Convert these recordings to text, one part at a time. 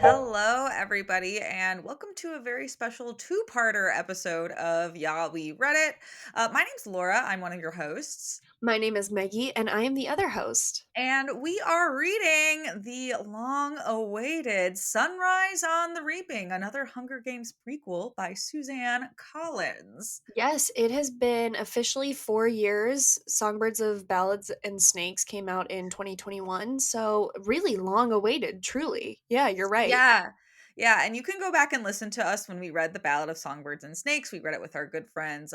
Hello, everybody, and welcome to a very special two-parter episode of Yeah, We Read It. My name's Laura. I'm one of your hosts, My name is Meggie, and I am the other host. and we are reading the long-awaited Sunrise on the Reaping, another Hunger Games prequel by Suzanne Collins. Yes, it has been officially 4 years. Songbirds of Ballads and Snakes came out in 2021, so really long awaited, truly. Yeah, you're right. Yeah. Yeah, and you can go back and listen to us when we read The Ballad of Songbirds and Snakes. We read it with our good friends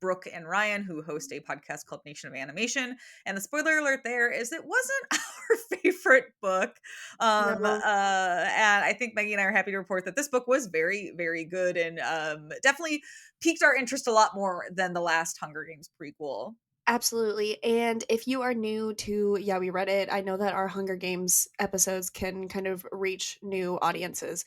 Brooke and Ryan, who host a podcast called Nation of Animation. And the spoiler alert there is it wasn't our favorite book. No, And I think Maggie and I are happy to report that this book was very, very good and definitely piqued our interest a lot more than the last Hunger Games prequel. absolutely. And if you are new to Yeah, We Read It, I know that our Hunger Games episodes can kind of reach new audiences.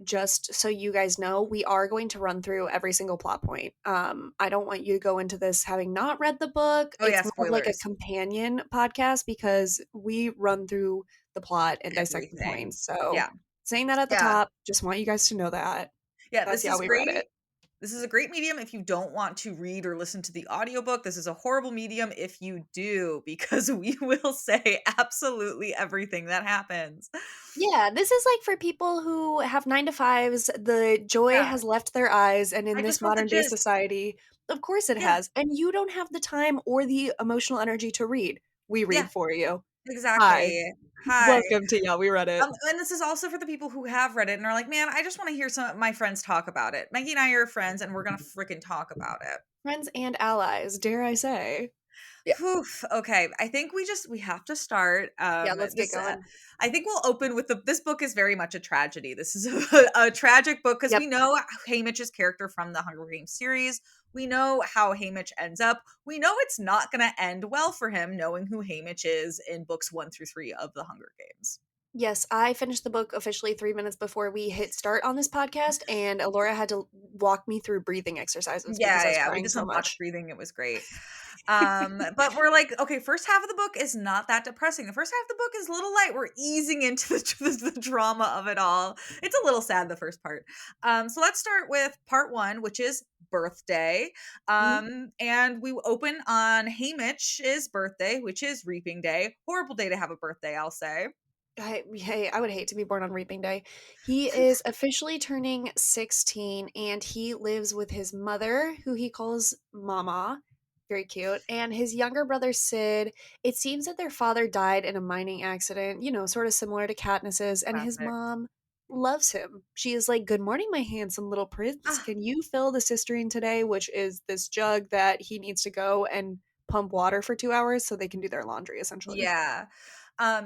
Just so you guys know, we are going to run through every single plot point. I don't want you to go into this having not read the book. Oh, yeah, It's more of like a spoilers. companion podcast because we run through the plot and dissect the Everything. points. So, Yeah. saying that at the Yeah. top, just want you guys to know that. Yeah, That's this how is we read great. it. This is a great medium if you don't want to read or listen to the audiobook. This is a horrible medium if you do, because we will say absolutely everything that happens. Yeah, this is like for people who have 9 to 5s. The joy Yeah, has left their eyes, and in I this just want the modern day gist. society, of course it Yeah, has. And you don't have the time or the emotional energy to read. We yeah, read for you. Hi. exactly. Hi. Welcome to Yeah, We Read It. And this is also for the people who have read it and are like, man, I just want to hear some of my friends talk about it. Maggie and I are friends, and we're gonna freaking talk about it. Friends and allies, dare I say. Yeah. Whew, okay, I think we have to start. Yeah, let's get This going. I think we'll open with this book is very much a tragedy. This is a tragic book because Yep. we know Haymitch's character from the Hunger Games series. We know how Haymitch ends up. We know it's not going to end well for him, knowing who Haymitch is in books 1 through 3 of the Hunger Games. Yes, I finished the book officially 3 minutes before we hit start on this podcast, and Laura had to walk me through breathing exercises because I was Yeah, we crying did so some box much. breathing. It was great. But we're like, okay, first half of the book is not that depressing. The first half of the book is a little light. We're easing into the drama of it all. It's a little sad, the first part. So let's start with part one, which is birthday. Mhm. And we open on Haymitch's birthday, which is reaping day. Horrible day to have a birthday, I'll say. Hey, I would hate to be born on Reaping Day. He is officially turning 16 and he lives with his mother, who he calls Mama. Very cute. And his younger brother, Sid. It seems that their father died in a mining accident, sort of similar to Katniss's. And his Classic. mom loves him. She is like, "Good morning, my handsome little prince. Ah, Can you fill the cistern today?" Which is this jug that he needs to go and pump water for 2 hours so they can do their laundry, essentially. yeah.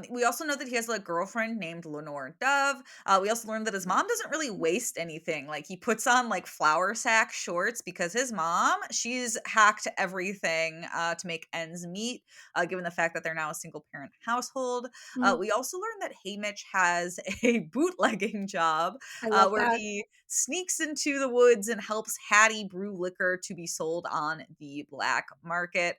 We also know that he has a girlfriend named Lenore Dove. We also learned that his mom doesn't really waste anything. Like he puts on like flour sack shorts because his mom, she's hacked everything to make ends meet, given the fact that they're now a single parent household. Mhm. We also learned that Haymitch has a bootlegging job I love where that. he sneaks into the woods and helps Hattie brew liquor to be sold on the black market.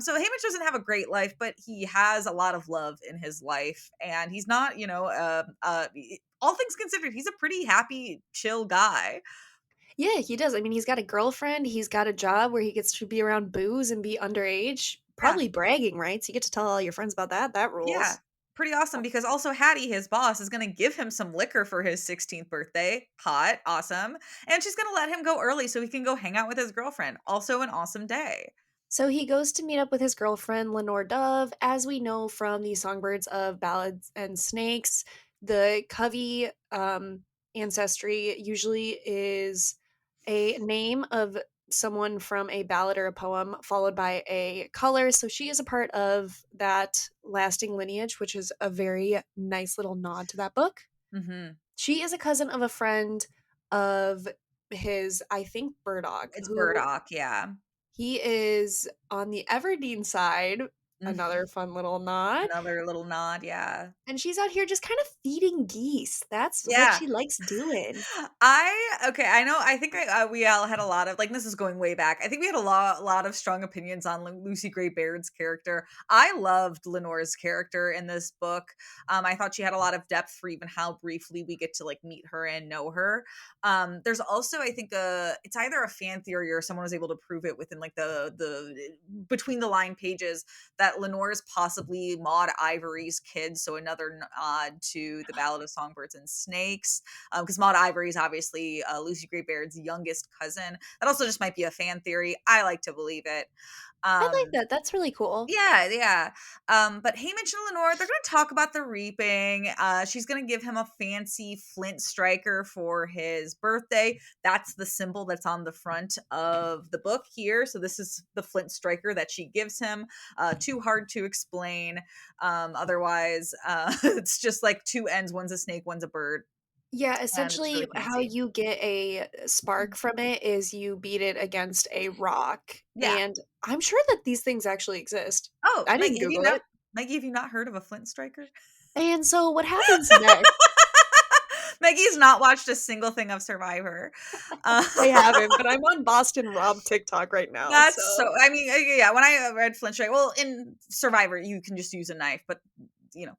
So Haymitch doesn't have a great life, but he has a lot of love in his life, and he's not, all things considered, he's a pretty happy, chill guy. Yeah, he does. I mean, he's got a girlfriend, he's got a job where he gets to be around booze and be underage. Yeah, Probably bragging rights. You get to tell all your friends about that. That yeah, rules. pretty awesome. Because also Hattie, his boss, is going to give him some liquor for his 16th birthday. Hot, awesome, and she's going to let him go early so he can go hang out with his girlfriend. Also, an awesome day. So he goes to meet up with his girlfriend, Lenore Dove. As we know from the Songbirds of Ballads and Snakes, the Covey ancestry usually is a name of someone from a ballad or a poem followed by a color. So she is a part of that lasting lineage, which is a very nice little nod to that book. Hmm. She is a cousin of a friend of his, I think, Burdock, It's who Burdock, yeah. he is on the Everdeen side. another fun little nod. Another little nod, yeah. And she's out here just kind of feeding geese. That's what Yeah. she likes doing. Okay, I know. I think we all had a lot of like. This is going way back. I think we had a lot of strong opinions on Lucy Gray Baird's character. I loved Lenore's character in this book. I thought she had a lot of depth for even how briefly we get to like meet her and know her. There's also, I think, it's either a fan theory or someone was able to prove it within like the between the line pages that Lenore is possibly Maud Ivory's kid. So another nod to the Ballad of Songbirds and Snakes, because Maud Ivory is obviously Lucy Gray Baird's youngest cousin. That also just might be a fan theory. I like to believe it. I like Um, that. That's really cool. yeah, yeah. But Haymitch and Lenore, they're going to talk about the reaping. She's going to give him a fancy flint striker for his birthday. That's the symbol that's on the front of the book here. So this is the flint striker that she gives him. Too hard to explain. Otherwise, it's just like two ends. One's a snake, one's a bird. Yeah, And it's essentially really how fancy. you get a spark from it is you beat it against a rock, Yeah. and I'm sure that these things actually exist. Oh, I Maggie, didn't Google it. Maggie, have you not heard of a flint striker? And so what happens next? Maggie's not watched a single thing of Survivor. Uh, I haven't, but I'm on Boston Rob TikTok right now, that's so. so I mean, yeah. When I read Flint Strike, well, in Survivor, you can just use a knife, but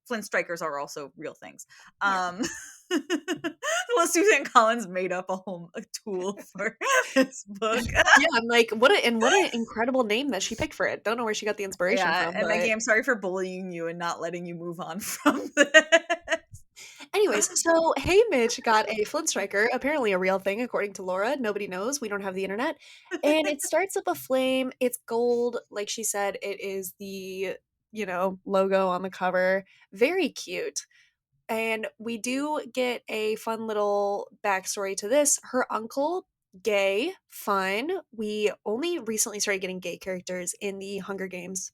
Flint Strikers are also real things. yeah. Um, well, Suzanne Collins made up a tool for this book. Yeah, I'm like, what an incredible name that she picked for it. Don't know where she got the inspiration Yeah, from, and Maggie, but I'm sorry for bullying you and not letting you move on from this. anyways, so Hey Mitch got a flint striker, apparently a real thing according to Laura. Nobody knows. We don't have the internet. And it starts up a flame. It's gold. Like she said, it is the, logo on the cover. Very cute. And we do get a fun little backstory to this. Her uncle, gay, fun. We only recently started getting gay characters in the Hunger Games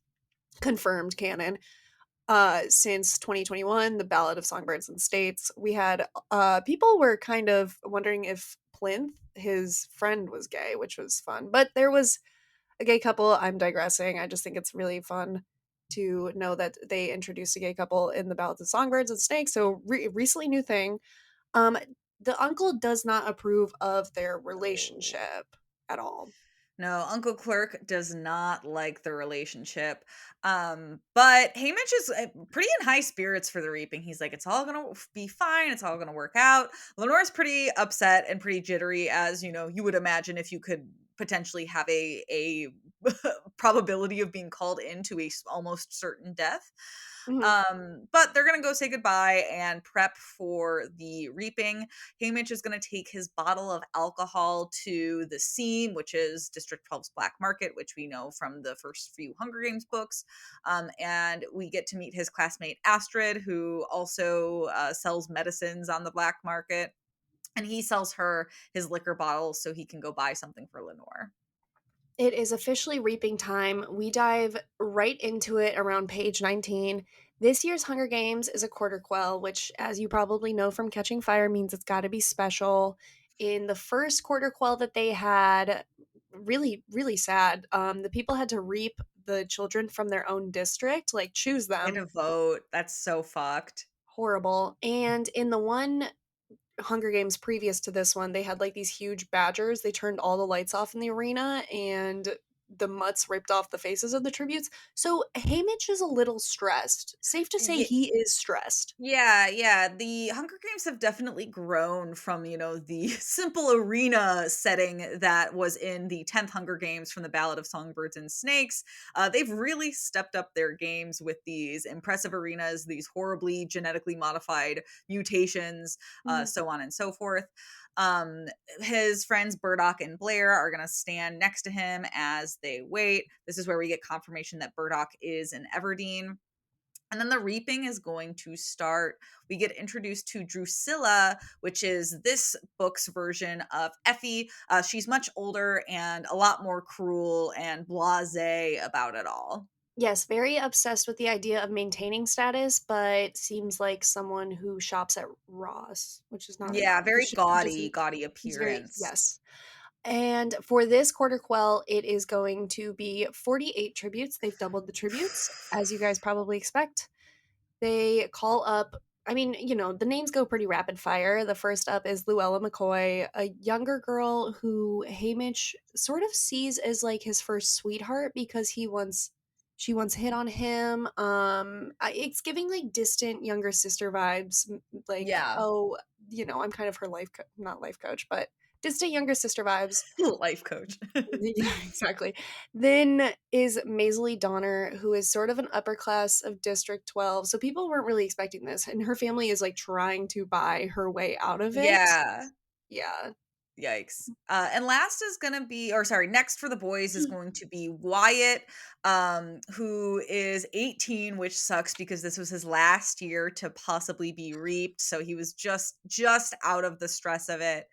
confirmed canon since 2021, the Ballad of Songbirds and States. We had people were kind of wondering if Plinth, his friend, was gay, which was fun. But there was a gay couple. I'm digressing. I just think it's really fun to know that they introduced a gay couple in the Ballad of Songbirds and Snakes. So recently new thing. Um, the uncle does not approve of their No. relationship at all. No, Uncle Clerk does not like the relationship. But Haymitch is pretty in high spirits for the reaping. He's like, it's all gonna be fine. It's all gonna work out. Lenore's pretty upset and pretty jittery, as you would imagine if you could potentially have a probability of being called into a almost certain death. Mhm. But they're gonna go say goodbye and prep for the reaping. Haymitch is going to take his bottle of alcohol to the Seam, which is District 12's black market, which we know from the first few Hunger Games books. And we get to meet his classmate Astrid, who also sells medicines on the black market. And he sells her his liquor bottles so he can go buy something for Lenore. It is officially reaping time. We dive right into it around page 19. This year's Hunger Games is a quarter quell, which, as you probably know from Catching Fire, means it's got to be special. In the first quarter quell that they had, really, really sad. The people had to reap the children from their own district, like choose Get them. a vote. That's so fucked. Horrible. And in the one Hunger Games previous to this one, they had like these huge badgers. They turned all the lights off in the arena and the mutts ripped off the faces of the tributes. So Haymitch is a little stressed. Safe to say he is stressed. Yeah, yeah. The Hunger Games have definitely grown from, the simple arena setting that was in the 10th Hunger Games from the Ballad of Songbirds and Snakes. They've really stepped up their games with these impressive arenas, these horribly genetically modified mutations, Mhm. so on and so forth. Um, his friends Burdock and Blair are going to stand next to him as they wait. This is where we get confirmation that Burdock is in Everdeen. And then the reaping is going to start. We get introduced to Drusilla, which is this book's version of Effie. She's much older and a lot more cruel and blasé about it all. Yes, very obsessed with the idea of maintaining status, but seems like someone who shops at Ross, which is not a Yeah, Ross. very He just gaudy, gaudy he's very appearance. yes. And for this quarter quell, it is going to be 48 tributes. They've doubled the tributes, as you guys probably expect. They call up, I mean, the names go pretty rapid fire. The first up is Luella McCoy, a younger girl who Haymitch sort of sees as like his first sweetheart because she once hit on him. It's giving like distant younger sister vibes, like, Yeah. oh, I'm kind of her not life coach, but distant younger sister vibes. Life coach. Yeah, exactly. Then is Maisley Donner, who is sort of an upper class of District 12. So people weren't really expecting this. And her family is like trying to buy her way out of it. Yeah. Yeah. Yikes. And last is gonna be, or sorry, next for the boys is going to be Wyatt, who is 18, which sucks because this was his last year to possibly be reaped. So he was just out of the stress of it.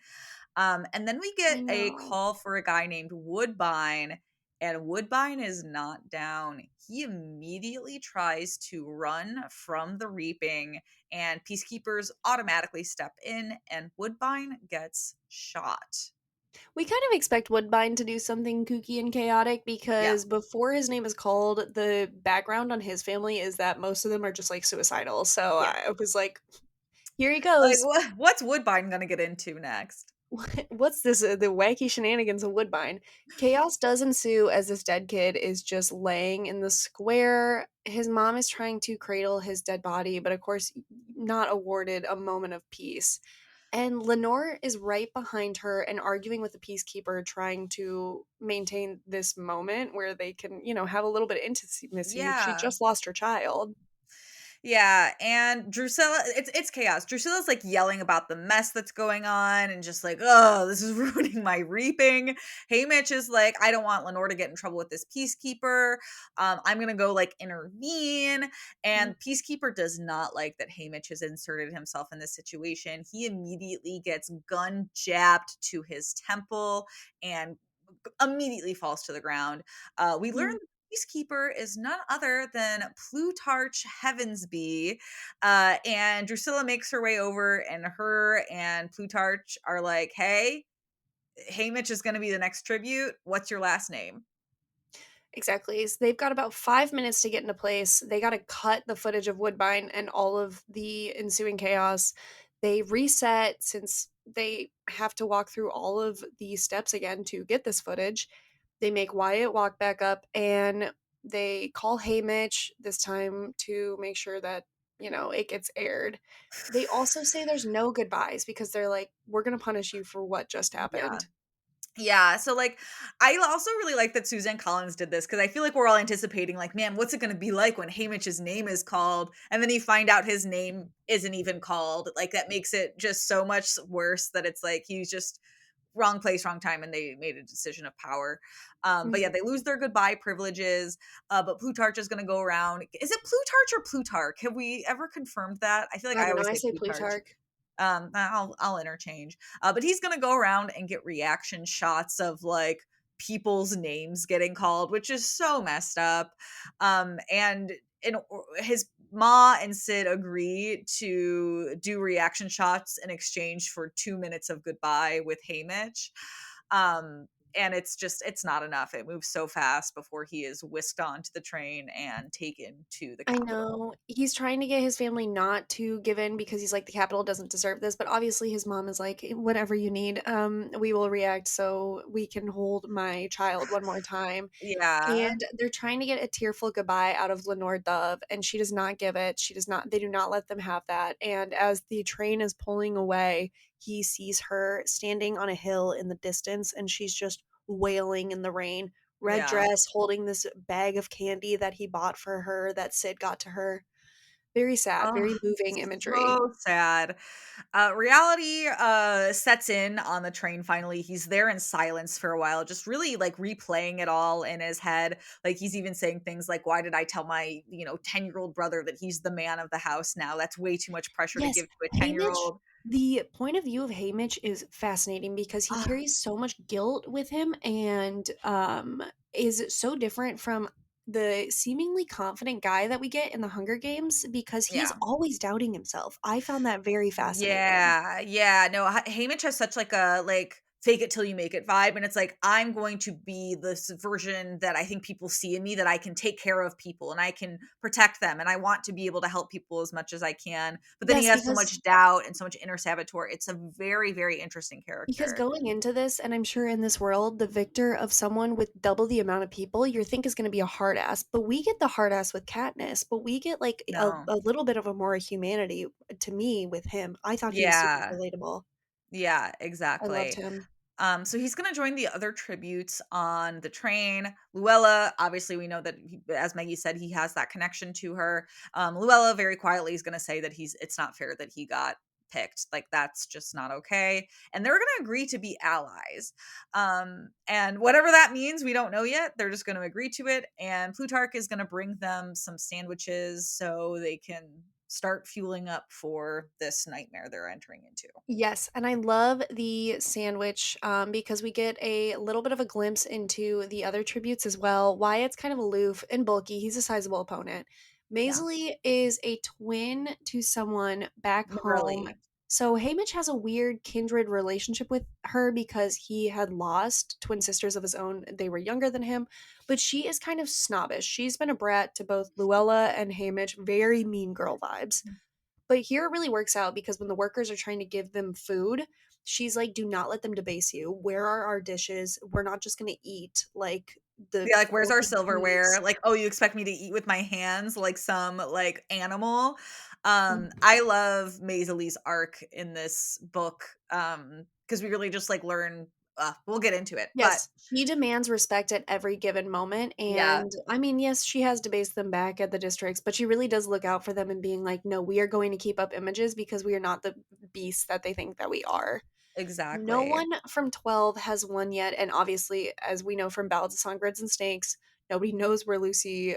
And then we I get a know. call for a guy named Woodbine, and Woodbine is not down. He immediately tries to run from the reaping, and peacekeepers automatically step in, and Woodbine gets shot. We kind of expect Woodbine to do something kooky and chaotic Yeah, because before his name is called, the background on his family is that most of them are just like suicidal. So yeah. I was like, here he Like, goes. what's Woodbine gonna get into next? What's this? The wacky shenanigans of Woodbine. Chaos does ensue as this dead kid is just laying in the square. His mom is trying to cradle his dead body, but of course, not awarded a moment of peace. And Lenore is right behind her and arguing with the peacekeeper, trying to maintain this moment where they can, have a little bit of intimacy. She Yeah. just lost her child. Yeah, and Drusilla, it's chaos. Drusilla's like yelling about the mess that's going on and just like, oh, this is ruining my reaping. Haymitch is like, I don't want Lenore to get in trouble with this peacekeeper. I'm gonna go like intervene. Mm. And peacekeeper does not like that Haymitch has inserted himself in this situation. He immediately gets gun jabbed to his temple and immediately falls to the ground. We learn Mm. Peacekeeper is none other than Plutarch Heavensby. And Drusilla makes her way over, and her and Plutarch are like, hey, Haymitch is going to be the next tribute. What's your last name? Exactly. So they've got about 5 minutes to get into place. They got to cut the footage of Woodbine and all of the ensuing chaos. They reset since they have to walk through all of the steps again to get this footage. They make Wyatt walk back up and they call Haymitch this time to make sure that, it gets aired. They also say there's no goodbyes because they're like, we're going to punish you for what just Yeah. happened. Yeah, so, like, I also really like that Suzanne Collins did this because I feel like we're all anticipating, like, "Man, what's it gonna be like when Haymitch's name is called?" And then you find out his name isn't even called, like, that makes it just so much worse that it's like he's just wrong place, wrong time, and they made a decision of power. But yeah, Mhm. they lose their goodbye privileges, but Plutarch is gonna go around. Is it Plutarch or Plutarch? Have we ever confirmed that? I feel like I I don't know. always I say say Plutarch. Plutarch. I'll interchange. But he's gonna go around and get reaction shots of like people's names getting called, which is so messed up. And his Ma and Sid agree to do reaction shots in exchange for 2 minutes of goodbye with Haymitch. And it's not enough. It moves so fast before he is whisked onto the train and taken to the I capital. know. He's trying to get his family not to give in because he's like, "The capital doesn't deserve this," but obviously his mom is like, "Whatever you need, we will react so we can hold my child one more time." Yeah. And they're trying to get a tearful goodbye out of Lenore Dove, and she does not give it. She does not They do not let them have that, and as the train is pulling away, he sees her standing on a hill in the distance, and she's just wailing in the rain. Red Yeah. dress, holding this bag of candy that he bought for her that Sid got to her. Very sad, Oh, very moving imagery. so sad. Reality sets in on the train finally. He's there in silence for a while, just really like replaying it all in his head. Like he's even saying things like, why did I tell my, 10-year-old brother that he's the man of the house now? That's way too much pressure to Yes, give to a Haymitch 10-year-old. the point of view of Haymitch is fascinating because he Ah, carries so much guilt with him and, is so different from the seemingly confident guy that we get in the Hunger Games because he's yeah. always doubting himself. I found that very fascinating. Yeah, yeah, no, Haymitch has such like a like fake it till you make it vibe. And it's like, I'm going to be this version that I think people see in me, that I can take care of people and I can protect them. And I want to be able to help people as much as I can. But then he Yes, has so much doubt and so much inner saboteur. It's a very, very interesting because character. going into this, and I'm sure in this world, the victor of someone with double the amount of people you think is gonna be a hard ass, but we get the hard ass with Katniss, but we get, like, No. a little bit of a more humanity to me with him. I thought he was super Yeah. relatable. Yeah, I loved exactly. him. So he's going to join the other tributes on the train. Luella, obviously, we know that, as Maggie said, he has that connection to her. Luella very quietly is going to say that it's not fair that he got picked. Like, that's just not okay. And they're going to agree to be allies. And whatever that means, we don't know yet. They're just going to agree to it. And Plutarch is going to bring them some sandwiches so they can start fueling up for this nightmare they're entering into. Yes, and I love the sandwich, because we get a little bit of a glimpse into the other tributes as well. Wyatt's kind of aloof and bulky, he's a sizable opponent. Yeah, Maisley is a twin to someone back home. Marley. So Haymitch has a weird kindred relationship with her because he had lost twin sisters of his own. They were younger than him, but she is kind of snobbish. She's been a brat to both Luella and Haymitch, very mean girl vibes. But here it really works out because when the workers are trying to give them food, she's like, "Do not let them debase you. Where are our dishes? We're not just gonna eat like the Yeah, like, "Where's our filthy silverware?" grease." Like, "Oh, you expect me to eat with my hands like some, like, animal?" Mhm. I love Maisley's arc in this book, because we really just, like, learn we'll get into it, but Yes, she demands respect at every given moment, yeah, and I mean, yes, she has debased them back at the districts, but she really does look out for them and being like, "No, we are going to keep up images because we are not the beasts that they think that we are." No exactly. one from 12 has won yet, and obviously, as we know from Ballads of Songbirds and Snakes, nobody knows where Lucy,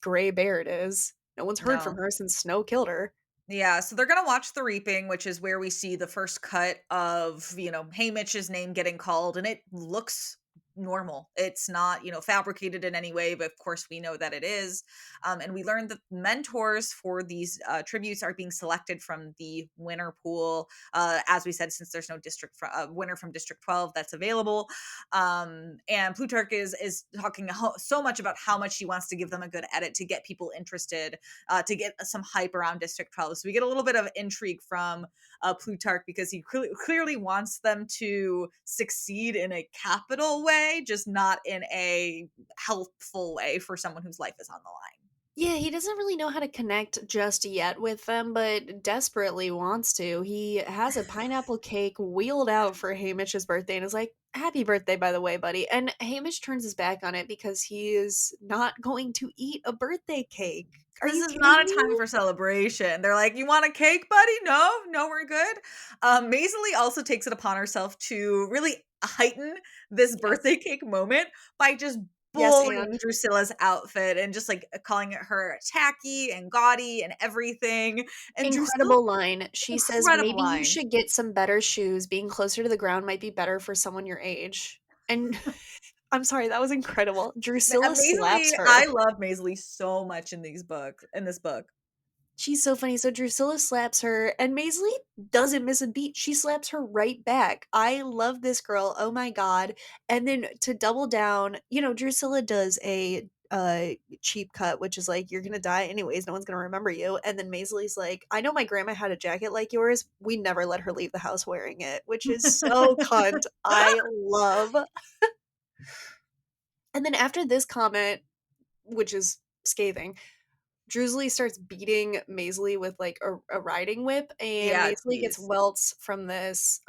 Gray Baird is. No one's heard from No. her since Snow killed her. Yeah, so they're gonna watch The Reaping, which is where we see the first cut of, Haymitch's name getting called, and it looks normal. It's not, fabricated in any way, but of course we know that it is. And we learned that mentors for these tributes are being selected from the winner pool. As we said, since there's no winner from District 12 that's available. And Plutarch is talking so much about how much he wants to give them a good edit to get people interested, to get some hype around District 12. So we get a little bit of intrigue from Plutarch because he clearly wants them to succeed in a capital way, just not in a helpful way for someone whose life is on the line. Yeah, he doesn't really know how to connect just yet with them, but desperately wants to. He has a pineapple cake wheeled out for Hamish's birthday and is like, "Happy birthday, by the way, buddy." And Hamish turns his back on it because he is not going to eat a birthday cake. Are This you is kidding not a me? time for celebration. They're like, "You want a cake, buddy? No, no, we're good." Maisley also takes it upon herself to really heighten this Yes. birthday cake moment by just Yes, bullying and Drusilla's outfit and just like calling it her tacky and gaudy and everything. And Drusilla, incredible line. She says, incredible "Maybe you line. should get some better shoes. Being closer to the ground might be better for someone your age." And I'm sorry, that was incredible. Drusilla slaps Maisley, her. I love Maisley so much in this book. She's so funny. So Drusilla slaps her, and Maisley doesn't miss a beat. She slaps her right back. I love this girl. Oh my god! And then to double down, Drusilla does a cheap cut, which is like, "You're gonna die anyways. No one's gonna remember you." And then Maisley's like, "I know my grandma had a jacket like yours. We never let her leave the house wearing it," which is so cunt. I love. And then after this comment, which is scathing, Drusilla starts beating Maisley with like a riding whip, and Yeah, Maisley gets please. welts from this,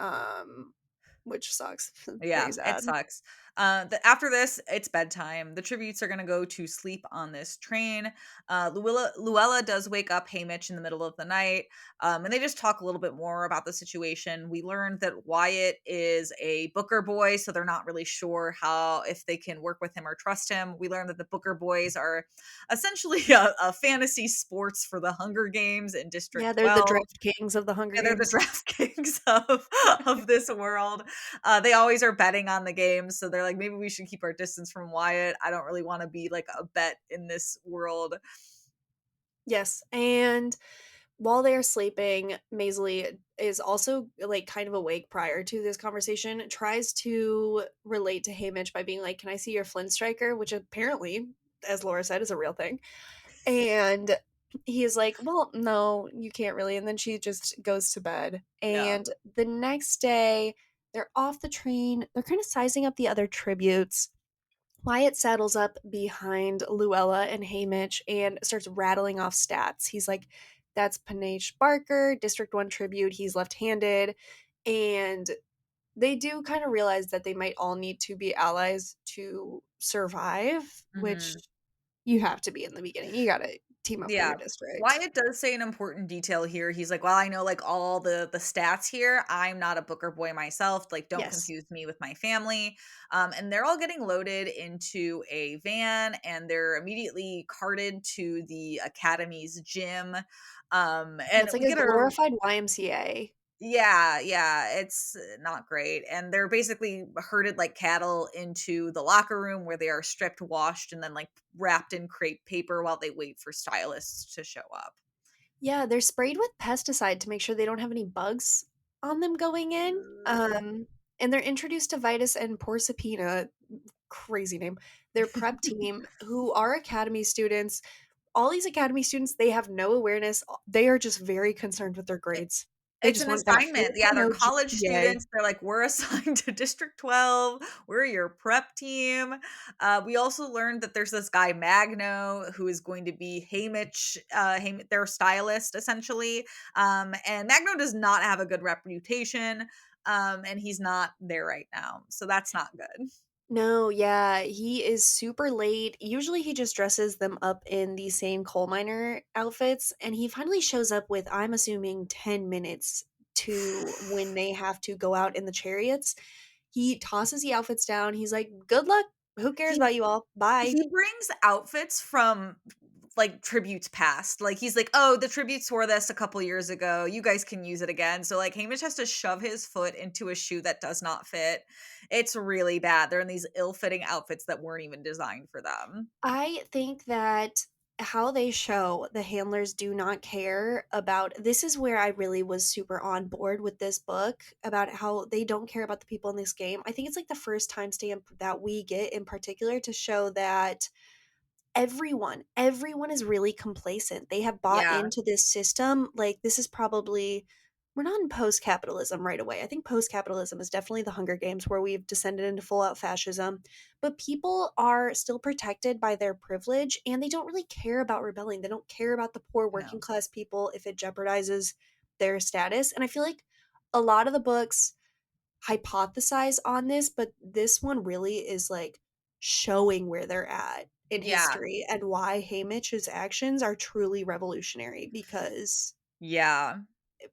which sucks. Very Yeah, it sad. sucks. After this, it's bedtime. The tributes are going to go to sleep on this train. Luella does wake up Haymitch in the middle of the night, and they just talk a little bit more about the situation. We learned that Wyatt is a Booker boy, so they're not really sure if they can work with him or trust him. We learned that the Booker boys are essentially a fantasy sports for the Hunger Games in District Yeah, they're the 12. draft kings of the Hunger Yeah, they're the Games. draft kings of this world. They always are betting on the games, so they're like, maybe we should keep our distance from Wyatt. I don't really want to be like a bet in this world. Yes, and while they're sleeping, Maisley is also, like, kind of awake prior to this conversation, tries to relate to Haymitch by being like, "Can I see your Flint striker?" Which apparently, as Laura said, is a real thing. And he is like, "Well, no, you can't really." And then she just goes to bed. Yeah. And the next day, they're off the train. They're kind of sizing up the other tributes. Wyatt saddles up behind Luella and Haymitch and starts rattling off stats. He's like, "That's Panache Barker, District 1 tribute. He's left handed." And they do kind of realize that they might all need to be allies to survive, which Mhm. you have to be in the beginning. You got to team up for Yeah. your district. Wyatt does say an important detail here. He's like, "Well, I know, like, all the stats here. I'm not a Booker boy myself. Like, don't Yes. confuse me with my family." And they're all getting loaded into a van, and they're immediately carted to the academy's gym. Yeah, And it's like we a get a glorified YMCA. Yeah, yeah, it's not great. And they're basically herded like cattle into the locker room where they are stripped, washed, and then like wrapped in crepe paper while they wait for stylists to show up. Yeah, they're sprayed with pesticide to make sure they don't have any bugs on them going in. Ugh. And they're introduced to Vitus and Proserpina, crazy name, their prep team, who are academy students. All these academy students, they have no awareness. They are just very concerned with their grades. They It's just an want that assignment. Yeah, they're 4.0 college GPA. students. They're like, "We're assigned to District 12. We're your prep team." We also learned that there's this guy, Magno, who is going to be their stylist, essentially. And Magno does not have a good reputation, and he's not there right now. So that's not good. No, yeah, he is super late. Usually he just dresses them up in the same coal miner outfits, and he finally shows up with, I'm assuming, 10 minutes to when they have to go out in the chariots. He tosses the outfits down. He's like, "Good luck. Who cares He about you all? Bye." he brings outfits from like tributes past. Like he's like, "Oh, the tributes wore this a couple years ago. You guys can use it again." So like Hamish has to shove his foot into a shoe that does not fit. It's really bad. They're in these ill-fitting outfits that weren't even designed for them. I think that how they show the handlers do not care about this is where I really was super on board with this book about how they don't care about the people in this game. I think it's like the first timestamp that we get in particular to show that everyone is really complacent. They have bought Yeah. into this system. Like, this is probably we're not in post-capitalism right away. I think post-capitalism is definitely the Hunger Games where we've descended into full-out fascism, but people are still protected by their privilege, and they don't really care about rebelling. They don't care about the poor working No. class people if it jeopardizes their status, and I feel like a lot of the books hypothesize on this, but this one really is like showing where they're at in Yeah. history and why Haymitch's actions are truly revolutionary because Yeah.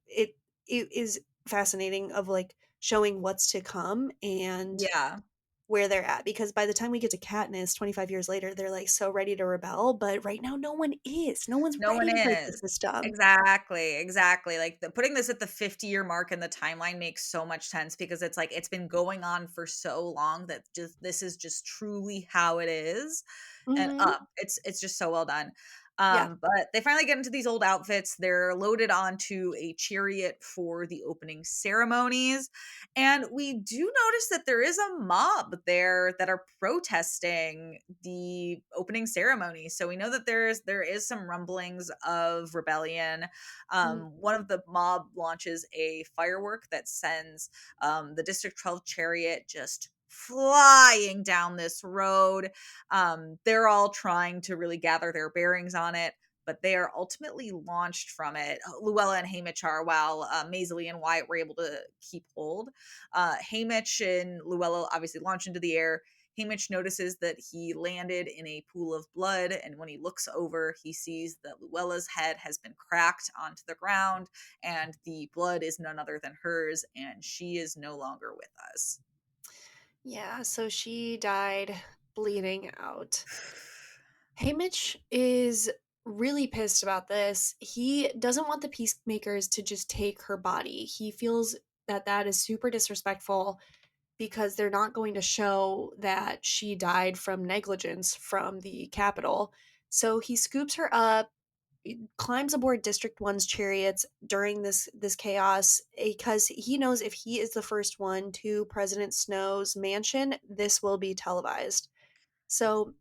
it it is fascinating of like showing what's to come and Yeah. where they're at because by the time we get to Katniss 25 years later they're like so ready to rebel, but right now no one is. No one's No one ready to break the is. system. Exactly, exactly. Like putting this at the 50-year mark in the timeline makes so much sense because it's like it's been going on for so long that just this is just truly how it is. And Mhm. it's just so well done. Yeah. But they finally get into these old outfits. They're loaded onto a chariot for the opening ceremonies. And we do notice that there is a mob there that are protesting the opening ceremony. So we know that there is some rumblings of rebellion. Mhm. One of the mob launches a firework that sends the District 12 chariot just flying down this road. They're all trying to really gather their bearings on it, but they are ultimately launched from it. Luella and Haymitch are, while Maisley and Wyatt were able to keep hold. Haymitch and Luella obviously launch into the air. Haymitch notices that he landed in a pool of blood, and when he looks over, he sees that Luella's head has been cracked onto the ground, and the blood is none other than hers, and she is no longer with us. Yeah, so she died bleeding out. Haymitch is really pissed about this. He doesn't want the peacemakers to just take her body. He feels that that is super disrespectful because they're not going to show that she died from negligence from the Capitol. So he scoops her up. climbs aboard District 1's chariots during this chaos because he knows if he is the first one to President Snow's mansion, this will be televised. So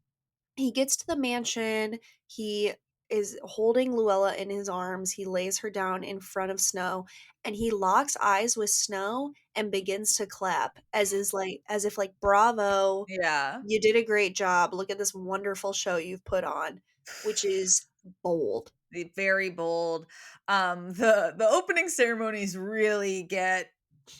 he gets to the mansion, he is holding Luella in his arms, he lays her down in front of Snow, and he locks eyes with Snow and begins to clap as if like, "Bravo, Yeah. you did a great job, look at this wonderful show you've put on," which is bold. Very bold. The opening ceremonies really get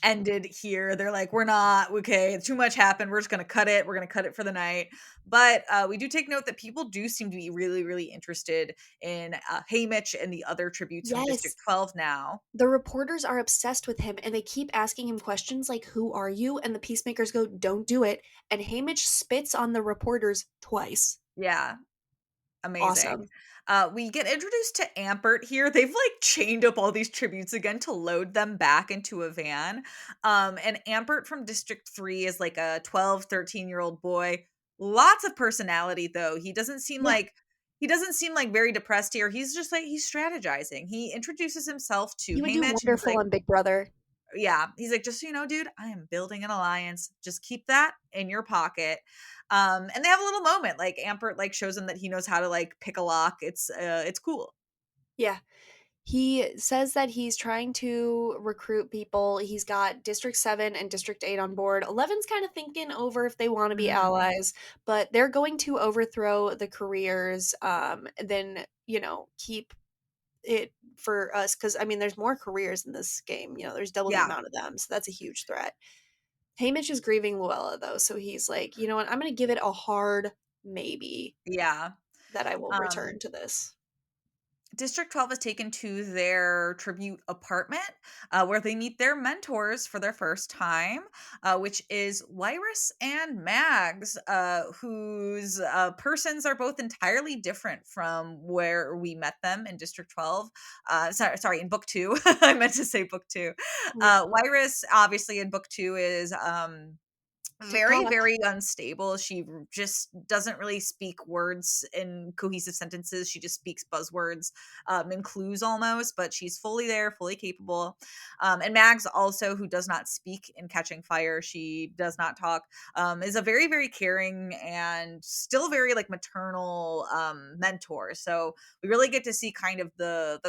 ended here. They're like, "We're not okay, too much happened. We're just gonna cut it. We're gonna cut it for the night." But, we do take note that people do seem to be really, really interested in, Haymitch and the other tributes from Yes. District 12 now. The reporters are obsessed with him and they keep asking him questions like, "Who are you?" And the peacemakers go, "Don't do it." And Haymitch spits on the reporters twice. Yeah. Amazing. Awesome. We get introduced to Ampert here. They've like chained up all these tributes again to load them back into a van. And Ampert from District 3 is like a 12, 13-year-old boy. Lots of personality though. Yeah. He doesn't seem like very depressed here. He's just like he's strategizing. He introduces himself to He would do Haymitch and he's wonderful like, on Big Brother. yeah, he's like, just so you know, dude, I am building an alliance. Just keep that in your pocket. And they have a little moment. Like Ampert like shows him that he knows how to like pick a lock. It's cool. Yeah. He says that he's trying to recruit people. He's got District 7 and District 8 on board. 11's kind of thinking over if they want to be Mhm. allies, but they're going to overthrow the careers, then, keep it for us because I mean, there's more careers in this game. There's double the Yeah, amount of them, so that's a huge threat. Haymitch is grieving Luella though, so he's like, you know what? I'm going to give it a hard maybe yeah. that I will return Um, to this. District 12 is taken to their tribute apartment, where they meet their mentors for their first time, which is Wyrus and Mags, whose persons are both entirely different from where we met them in District 12. Sorry, in Book 2. I meant to say Book 2. Yeah. Wyrus, obviously, in Book 2 is very, TikTok. very unstable. She just doesn't really speak words in cohesive sentences. She just speaks buzzwords and clues almost, but she's fully there, fully capable. And Mags also, who does not speak in Catching Fire, she does not talk, is a very, very caring and still very like maternal mentor. So we really get to see kind of the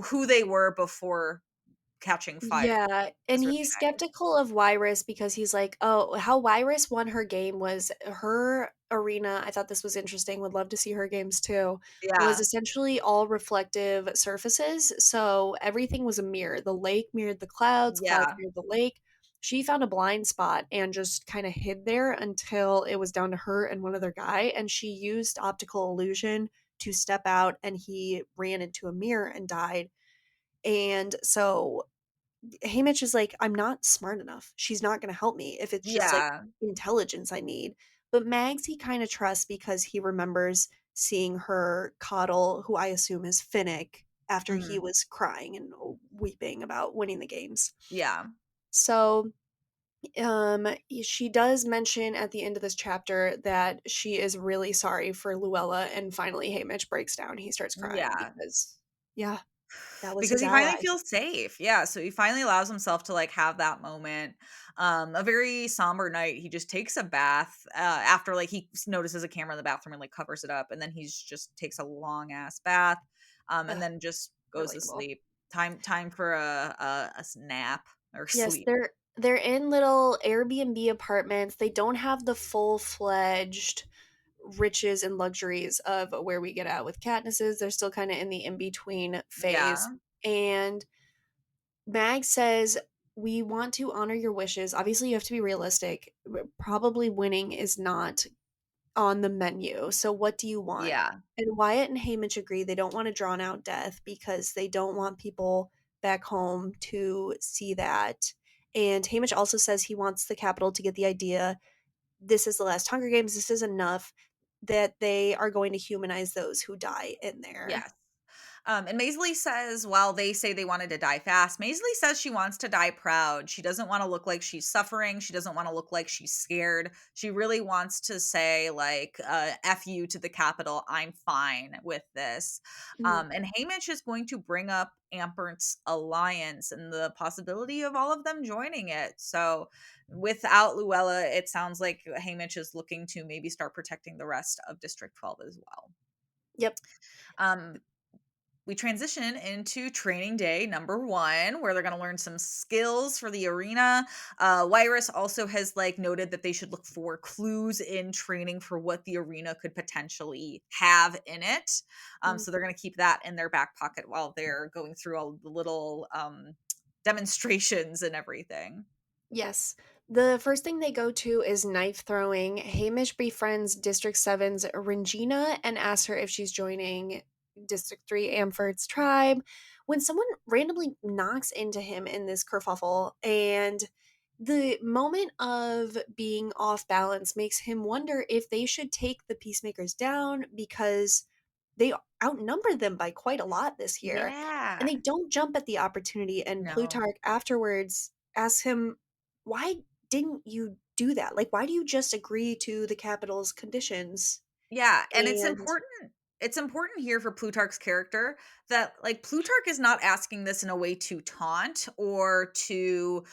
who they were before Catching Fire. Yeah, and It's really he's nice. skeptical of Wyrus because he's like, "Oh, how Wyrus won her game was her arena." I thought this was interesting. Would love to see her games too. Was Yeah. essentially all reflective surfaces, so everything was a mirror. The lake mirrored the clouds Yeah. mirrored the lake. She found a blind spot and just kind of hid there until it was down to her and one other guy, and she used optical illusion to step out, and he ran into a mirror and died. And so Haymitch is like, "I'm not smart enough. She's not gonna help me if it's just, like, Yeah. intelligence I need." But Mags he kinda trusts because he remembers seeing her coddle, who I assume is Finnick, after he Mhm. was crying and weeping about winning the games. Yeah. So, she does mention at the end of this chapter that she is really sorry for Luella, and finally Haymitch breaks down. He starts crying Yeah. because yeah, that was Because his he finally ally. feels safe. Yeah, so he finally allows himself to, like, have that moment. A very somber night, he just takes a bath, after, like, he notices a camera in the bathroom and, like, covers it up, and then he's just takes a long ass bath, and Ugh, then just goes to relatable. sleep. Time for a nap or Yes, sleep. they're in little Airbnb apartments. They don't have the full-fledged riches and luxuries of where we get out with Katnisses. They're still kind of in the in-between phase. Yeah. And Mag says, "We want to honor your wishes. Obviously, you have to be realistic. Probably winning is not on the menu. So what do you want?" Yeah. And Wyatt and Haymitch agree they don't want a drawn out death because they don't want people back home to see that. And Haymitch also says he wants the Capitol to get the idea this is the last Hunger Games, this is enough, that they are going to humanize those who die in there. Yes. And Maisley says, while they say they wanted to die fast, Maisley says she wants to die proud. She doesn't want to look like she's suffering. She doesn't want to look like she's scared. She really wants to say, like, F you to the Capitol. I'm fine with this. Mhm. And Haymitch is going to bring up Ampert's alliance and the possibility of all of them joining it. So, without Luella, it sounds like Haymitch is looking to maybe start protecting the rest of District 12 as well. Yep. Um, we transition into training day number 1, where they're going to learn some skills for the arena. Wyrus also has like noted that they should look for clues in training for what the arena could potentially have in it. Mhm. So they're going to keep that in their back pocket while they're going through all the little demonstrations and everything. Yes. The first thing they go to is knife throwing. Hamish befriends District Seven's Regina and asks her if she's joining District 3 Amford's tribe when someone randomly knocks into him in this kerfuffle. And the moment of being off balance makes him wonder if they should take the peacemakers down because they outnumber them by quite a lot this year. And Yeah. they don't jump at the opportunity. And No. Plutarch afterwards asks him, why didn't you do that? Like, why do you just agree to the Capitol's conditions? Yeah, and And it's important here for Plutarch's character that like Plutarch is not asking this in a way to taunt or to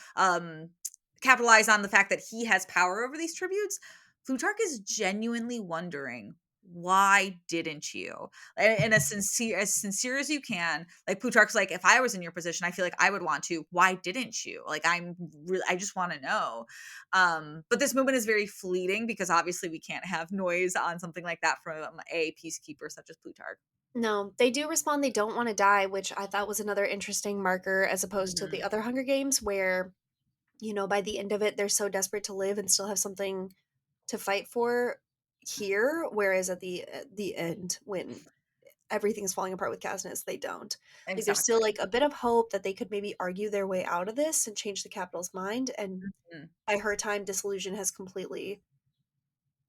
capitalize on the fact that he has power over these tributes. Plutarch is genuinely wondering, why didn't you? And as sincere as you can, like Plutarch's like, if I was in your position, I feel like I would want to. Why didn't you? Like I just want to know. But this movement is very fleeting because obviously we can't have noise on something like that from a peacekeeper such as Plutarch. no, they do respond they don't want to die, which I thought was another interesting marker as opposed to the Mhm. other Hunger Games where, by the end of it, they're so desperate to live and still have something to fight for here. Whereas at the end, when everything's falling apart with Katniss, they don't. Like there's still Exactly. like a bit of hope that they could maybe argue their way out of this and change the Capitol's mind. And Mhm. by her time, disillusion has completely,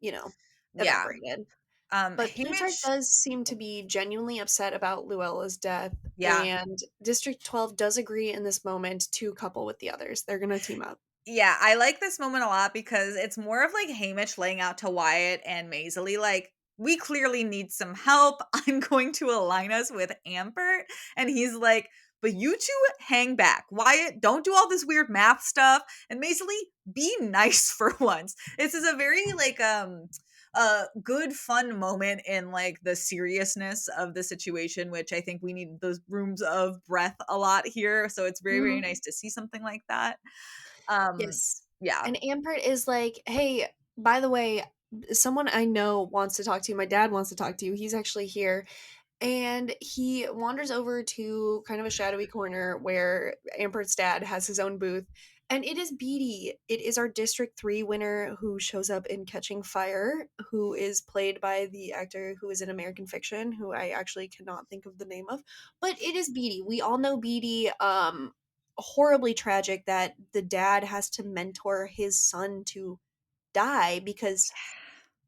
you know, Yeah. evaporated. But Plutarch Haymitch, does seem to be genuinely upset about Luella's death, yeah. and District 12 does agree in this moment to couple with the others. They're gonna team up. Yeah, I like this moment a lot because it's more of like Haymitch laying out to Wyatt and Maisley, like, we clearly need some help. I'm going to align us with Ampert. And he's like, but you two hang back. Wyatt, don't do all this weird math stuff. And Maisley, be nice for once. This is a very like good fun moment in like the seriousness of the situation, which I think we need those rooms of breath a lot here. So it's very, very Mhm. nice to see something like that. Um, Yes. yeah. And Ampert is like, "Hey, by the way, someone I know wants to talk to you. My dad wants to talk to you. He's actually here." And he wanders over to kind of a shadowy corner where Ampert's dad has his own booth. And it is Beatty. It is our District 3 winner who shows up in Catching Fire, who is played by the actor who is in American Fiction, who I actually cannot think of the name of. But it is Beatty. We all know Beatty. Horribly tragic that the dad has to mentor his son to die because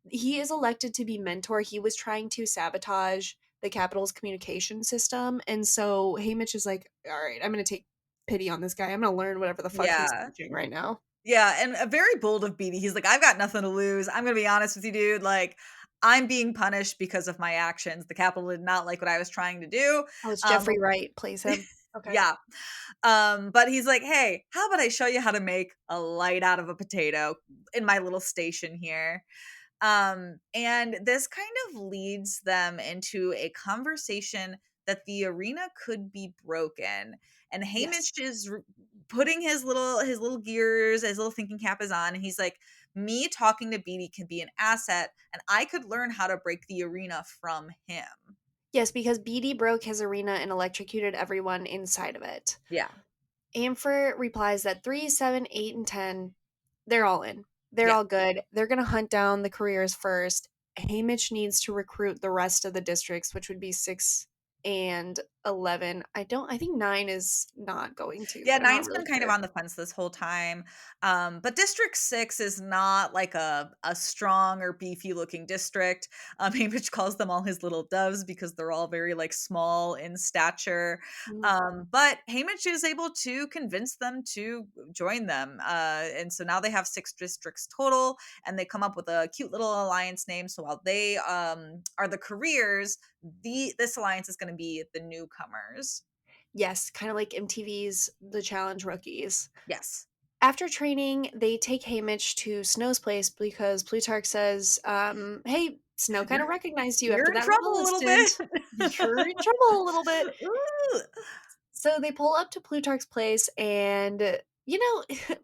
he is elected to be mentor. He was trying to sabotage the Capitol's communication system. And so Haymitch is like, all right, I'm going to take pity on this guy. I'm going to learn whatever the fuck he's Yeah. teaching right now. Yeah, and a very bold of Beatty. He's like, "I've got nothing to lose. I'm gonna be honest with you, dude. Like, I'm being punished because of my actions. The Capitol did not like what I was trying to do." Oh, it's Um, Jeffrey Wright plays him. Okay. yeah. But he's like, "Hey, how about I show you how to make a light out of a potato in my little station here?" And this kind of leads them into a conversation that the arena could be broken. And Yes. Haymitch is putting his little gears, his little thinking cap is on, and he's like, "Me talking to Beatty can be an asset, and I could learn how to break the arena from him." Yes, because Beatty broke his arena and electrocuted everyone inside of it. Yeah, Amfer replies that 3, 7, 8, and 10, they're all in. They're yeah, all good. They're going to hunt down the careers first. Haymitch needs to recruit the rest of the districts, which would be 6. and 11. I think 9 is not going to, Yeah, but I'm not nine's really been kind of sure. on the fence this whole time. But District 6 is not like a strong or beefy looking district. Haymitch calls them all his little doves because they're all very like small in stature. Mhm. But Haymitch is able to convince them to join them. And so now they have 6 districts total, and they come up with a cute little alliance name. So while they are the careers, this alliance is going to be the newcomers. Yes, kinda like MTV's The Challenge Rookies. Yes. After training, they take Haymitch to Snow's place because Plutarch says, "Hey, Snow kinda You're recognized you you're after in that trouble Rebella a little stint. bit. You're in trouble a little bit." Ooh. So they pull up to Plutarch's place, and you know,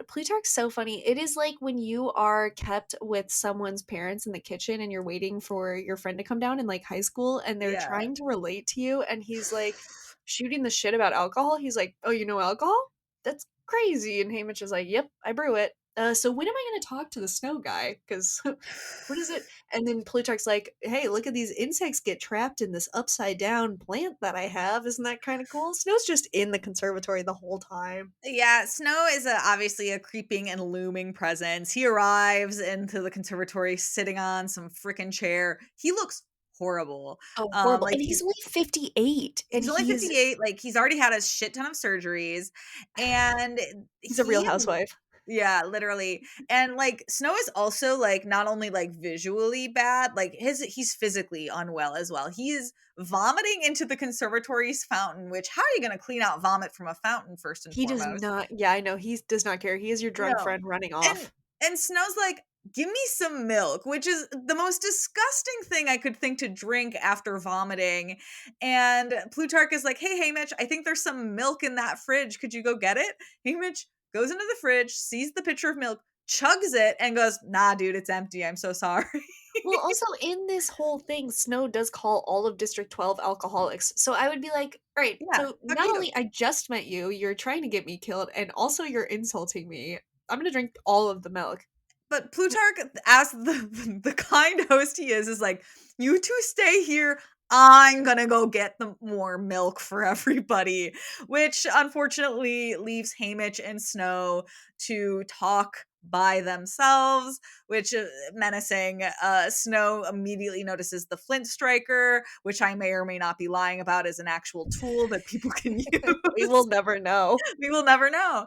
Plutarch's so funny. It is like when you are kept with someone's parents in the kitchen and you're waiting for your friend to come down in like high school and they're Yeah. trying to relate to you, and he's like shooting the shit about alcohol. He's like, "Oh, you know alcohol? That's crazy." And Hamish is like, "Yep, I brew it. So when am I going to talk to the snow guy? Because what is it?" And then Plutarch's like, "Hey, look at these insects get trapped in this upside down plant that I have. Isn't that kind of cool?" Snow's just in the conservatory the whole time. Yeah, Snow is obviously a creeping and looming presence. He arrives into the conservatory sitting on some freaking chair. He looks horrible. Oh, horrible. Like And he's only 58 and he's only he's 58, like, he's already had a shit ton of surgeries, and he's a real he housewife. yeah, literally, and, like, Snow is also, like, not only, like, visually bad, like, he's physically unwell as well. He is vomiting into the conservatory's fountain, which how are you gonna clean out vomit from a fountain first and He does foremost? not, yeah, I know, he does not care. He is your drunk No. friend running And off. Snow's like, "Give me some milk," which is the most disgusting thing I could think to drink after vomiting. And Plutarch is like, "Hey, Haymitch, I think there's some milk in that fridge. Could you go get it?" Haymitch goes into the fridge, sees the pitcher of milk, chugs it, and goes, "Nah, dude, it's empty. I'm so sorry." Well, also in this whole thing, Snow does call all of District 12 alcoholics. So I would be like, "All right, Yeah, so fuck not you. only I just met you, you're trying to get me killed, and also you're insulting me. I'm gonna drink all of the milk." But Plutarch, as the kind host he is like, "You two stay here. I'm gonna go get the more milk for everybody," which unfortunately leaves Haymitch and Snow to talk by themselves, which menacing. Snow immediately notices the flint striker, which I may or may not be lying about, is an actual tool that people can We use. will never know. We will never know.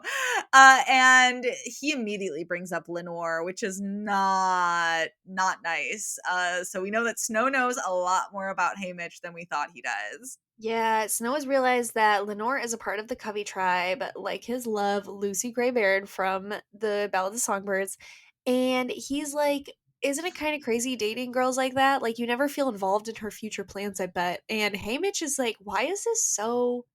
And he immediately brings up Lenore, which is not nice. So we know that Snow knows a lot more about Haymitch than we thought he does. Yeah, Snow has realized that Lenore is a part of the Covey tribe, like his love, Lucy Graybeard from the Ballad of the Songbirds. And he's like, "Isn't it kind of crazy dating girls like that? Like, you never feel involved in her future plans, I bet." And Haymitch is like, "Why is this so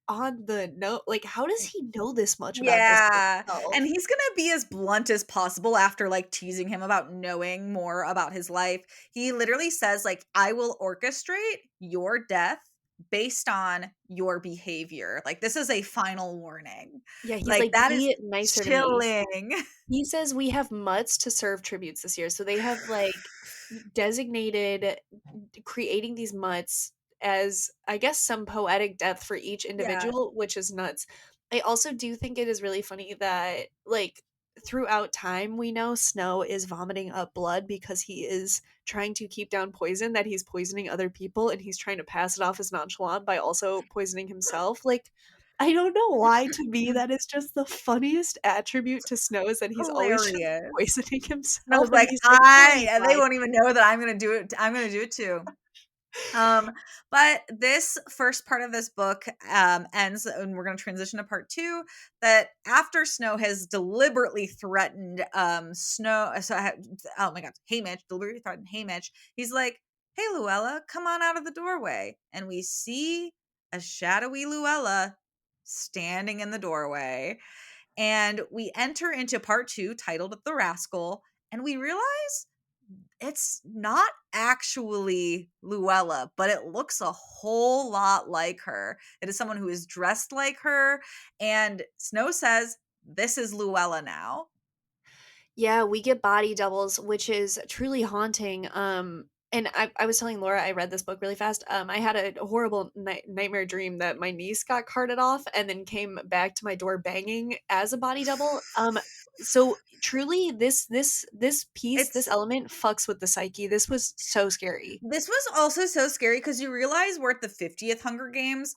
on the note? Like, how does he know this much about District Yeah. 12?" And he's going to be as blunt as possible after like teasing him about knowing more about his life. He literally says like, "I will orchestrate your death based on your behavior." Like, this is a final warning. Yeah, he's Like, like, that is "Be nicer to me." chilling. He says we have mutts to serve tributes this year. So they have like designated creating these mutts as, I guess, some poetic death for each Yeah. individual, which is nuts. I also do think it is really funny that like throughout time we know Snow is vomiting up blood because he is trying to keep down poison that he's poisoning other people, and he's trying to pass it off as nonchalant by also poisoning himself. Like, I don't know why, to me that is just the funniest attribute to Snow, is that he's always just Hilarious. poisoning And I himself, was and like, he's like, "Really, "I they fine." won't even know that I'm gonna do it too." Um, but this first part of this book, ends, and we're gonna transition to part 2, that after Snow has deliberately threatened, Snow oh my god, Haymitch, deliberately threatened Haymitch, he's like, "Hey, Luella, come on out of the doorway." And we see a shadowy Luella standing in the doorway. And we enter into part 2 titled The Rascal, and we realize it's not actually Luella, but it looks a whole lot like her. It is someone who is dressed like her, and Snow says, "This is Luella now." Yeah, we get body doubles, which is truly haunting. And I was telling Laura I read this book really fast. I had a horrible nightmare dream that my niece got carted off and then came back to my door banging as a body double. So truly, this It's element fucks with the psyche. This was so scary. this was also so scary because you realize we're at the 50th Hunger Games.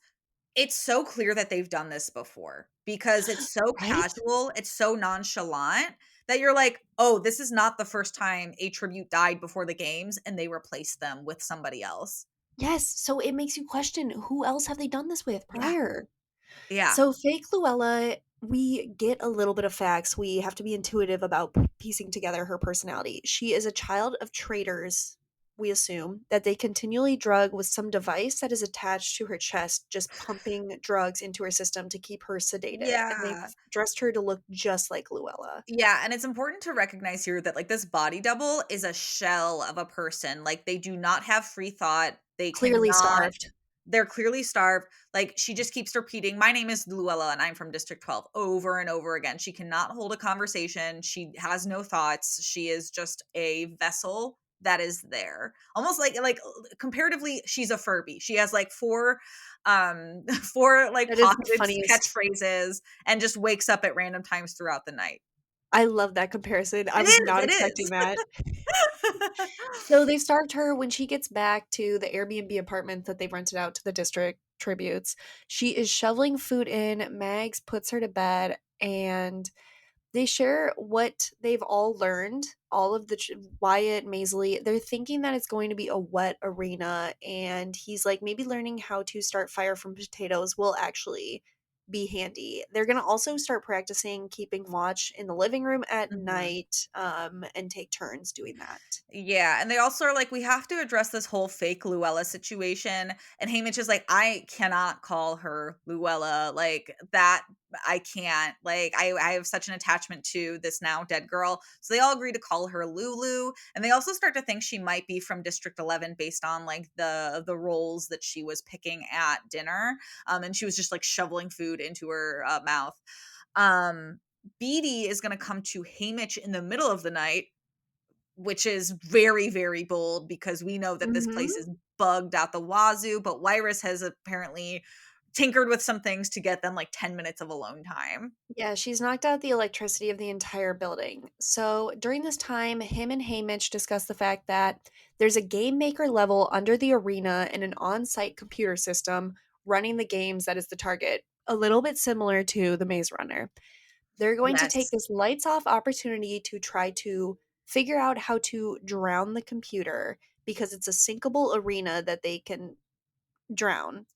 It's so clear that they've done this before because it's so Right? casual, it's so nonchalant that you're like, "Oh, this is not the first time a tribute died before the games and they replaced them with somebody else." Yes. So it makes you question who else have they done this with Yeah, prior? yeah, So fake Luella, we get a little bit of facts. We have to be intuitive about piecing together her personality. She is a child of traders, we assume, that they continually drug with some device that is attached to her chest, just pumping drugs into her system to keep her sedated. And they've yeah. dressed her to look just like Luella. Yeah, and it's important to recognize here that, like, this body double is a shell of a person, like, they do not have free thought, they Clearly cannot starved. they're clearly starved, like, she just keeps repeating, "My name is Luella, and I'm from District 12," over and over again. She cannot hold a conversation, she has no thoughts, she is just a vessel that is there. Almost comparatively, she's a Furby. She has, like, 4, 4, like, That is the pocketed funniest. catchphrases and just wakes up at random times throughout the night. I love that comparison. I It was is, not it expecting is. that. So they starved her when she gets back to the Airbnb apartment that they've rented out to the district tributes. She is shoveling food in. Mags puts her to bed, and they share what they've all learned. All of the Wyatt, Maisley, they're thinking that it's going to be a wet arena, and he's like, maybe learning how to start fire from potatoes will actually be handy. They're gonna also start practicing keeping watch in the living room at Mhm. night, and take turns doing that. Yeah, and they also are like, "We have to address this whole fake Luella situation," and Haymitch is like, "I cannot call her Luella, like, that I can't, like, I have such an attachment to this now dead girl." So they all agree to call her Lulu, and they also start to think she might be from District 11 based on, like, the roles that she was picking at dinner, and she was just, like, shoveling food into her, mouth. Um, Beatty is gonna come to Haymitch in the middle of the night, which is very, very bold because we know that this place Mhm. is bugged out the wazoo, but Wyrus has apparently tinkered with some things to get them like 10 minutes of alone time. Yeah, she's knocked out the electricity of the entire building. So during this time, him and Haymitch discuss the fact that there's a game maker level under the arena and an on site computer system running the games that is the target, a little bit similar to the Maze Runner. They're going to take Yes. this lights off opportunity to try to figure out how to drown the computer because it's a sinkable arena that they can drown.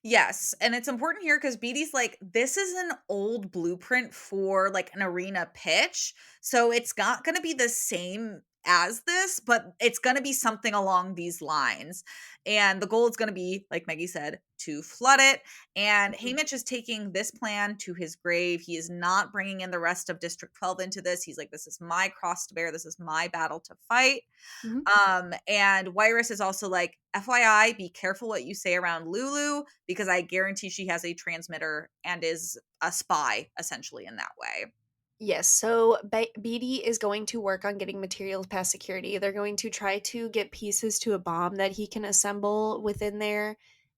Yes, and it's important here because Beatty's like, this is an old blueprint for like an arena pitch. So it's not going to be the same as this, but it's going to be something along these lines. And the goal is going to be, like Maggie said, to flood it. And Mhm. Haymitch is taking this plan to his grave. He is not bringing in the rest of District 12 into this. He's like, this is my cross to bear. This is my battle to fight. Mhm. And Wyrus is also like, FYI, be careful what you say around Lulu because I guarantee she has a transmitter and is a spy essentially in that way. Yes, so Beatty is going to work on getting materials past security. They're going to try to get pieces to a bomb that he can assemble within there,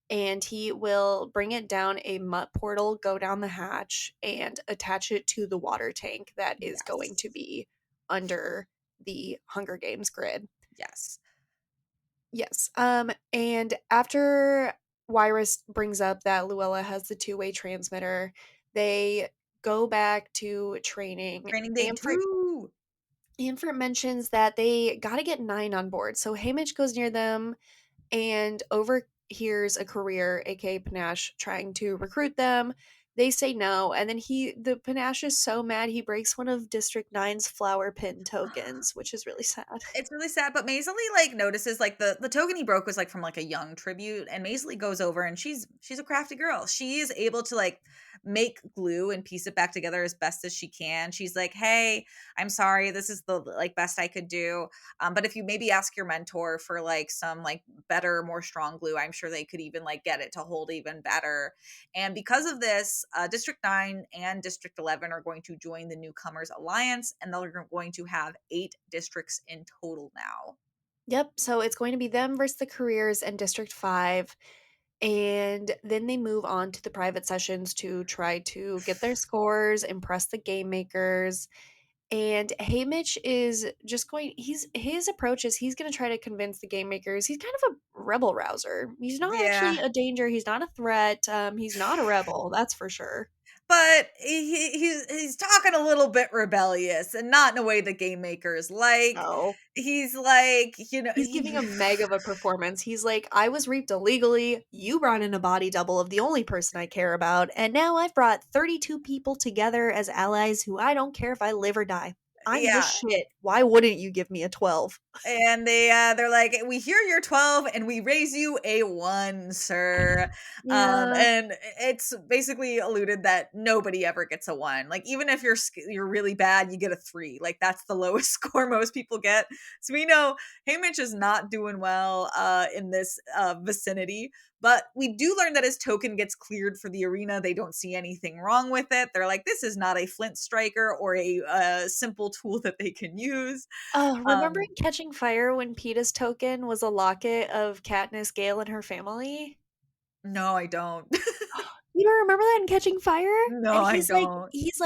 and he will bring it down a mutt portal, go down the hatch, and attach it to the water tank that is going to Yes. be under the Hunger Games grid. Yes. Yes. And after Wyrus brings up that Luella has the two-way transmitter, they go back to training. Training day Amfrit 2. Amfrit mentions that they gotta get Nine on board. So Haymitch goes near them and overhears a career, aka Panache, trying to recruit them. They say no, and then the Panache is so mad he breaks one of District Nine's flower pin tokens, which is really sad. It's really sad, but Maisley, like, notices, like, the token he broke was, like, from, like, a young tribute, and Maisley goes over and she's a crafty girl. She is able to, like, make glue and piece it back together as best as she can. She's like, "Hey, I'm sorry, this is the, like, best I could do, but if you maybe ask your mentor for, like, some, like, better, more strong glue, I'm sure they could even, like, get it to hold even better." And because of this, District 9 and District 11 are going to join the Newcomers Alliance, and they're going to have 8 districts in total now. Yep, so it's going to be them versus the careers and District 5, and then they move on to the private sessions to try to get their scores, impress the game makers, and Haymitch is just going his approach is he's gonna try to convince the game makers he's kind of a rebel rouser. He's not Yeah. actually a danger, he's not a threat, he's not a rebel, that's for sure. But he's talking a little bit rebellious and not in a way that game makers like. No. He's like, He's giving a meg of a performance. He's like, "I was raped illegally, you brought in a body double of the only person I care about, and now I've brought 32 people together as allies who I don't care if I live or die. I'm the yeah. shit. Why wouldn't you give me a 12?" And they're like, "We hear you're 12 and we raise you a 1, sir." Yeah. And it's basically alluded that nobody ever gets a 1. Like even if you're really bad, you get a 3. Like that's the lowest score most people get. So we know Haymitch is not doing well in this vicinity. But we do learn that his token gets cleared for the arena. They don't see anything wrong with it. They're like, this is not a flint striker or a simple tool that they can use. Remember Um, in Catching Fire when Peeta's token was a locket of Katniss Gale and her family? No, I don't. You don't remember that in Catching Fire? No, And I he's like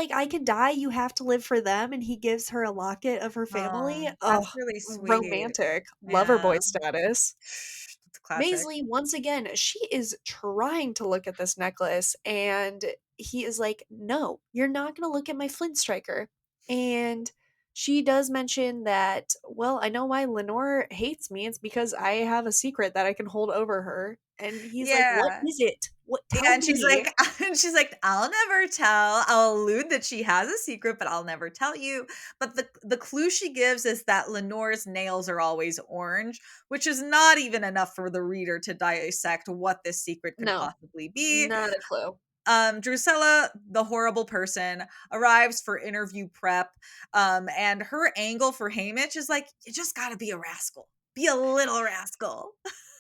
don't. "I could die, you have to live for them," and he gives her a locket of her family. Oh, Oh, that's really sweet. romantic. Lover Yeah. boy status. It's classic. Maisley, once again, she is trying to look at this necklace, and he is like, "No, you're not gonna look at my flint striker." And she does mention that, "Well, I know why Lenore hates me. It's because I have a secret that I can hold over her." And he's like, "What Yeah. is it? What Yeah, tell and she's me." like and she's like, "I'll never tell. I'll allude that she has a secret, but I'll never tell you." But the clue she gives is that Lenore's nails are always orange, which is not even enough for the reader to dissect what this secret could No, possibly be. not a clue. Drusilla, the horrible person, arrives for interview prep. And her angle for Haymitch is like, you just gotta be a rascal. Be a little rascal.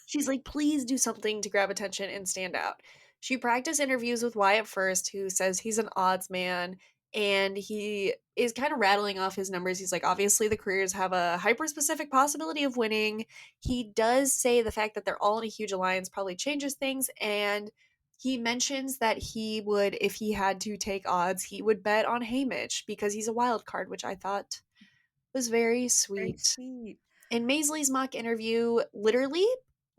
She's like, "Please do something to grab attention and stand out." She practiced interviews with Wyatt first, who says he's an odds man, and he is kind of rattling off his numbers. He's like, obviously, the careers have a hyper specific possibility of winning. He does say the fact that they're all in a huge alliance probably changes things, and he mentions that he would, if he had to take odds, he would bet on Haymitch because he's a wild card, which I thought was very Very sweet. sweet. In Maisley's mock interview, literally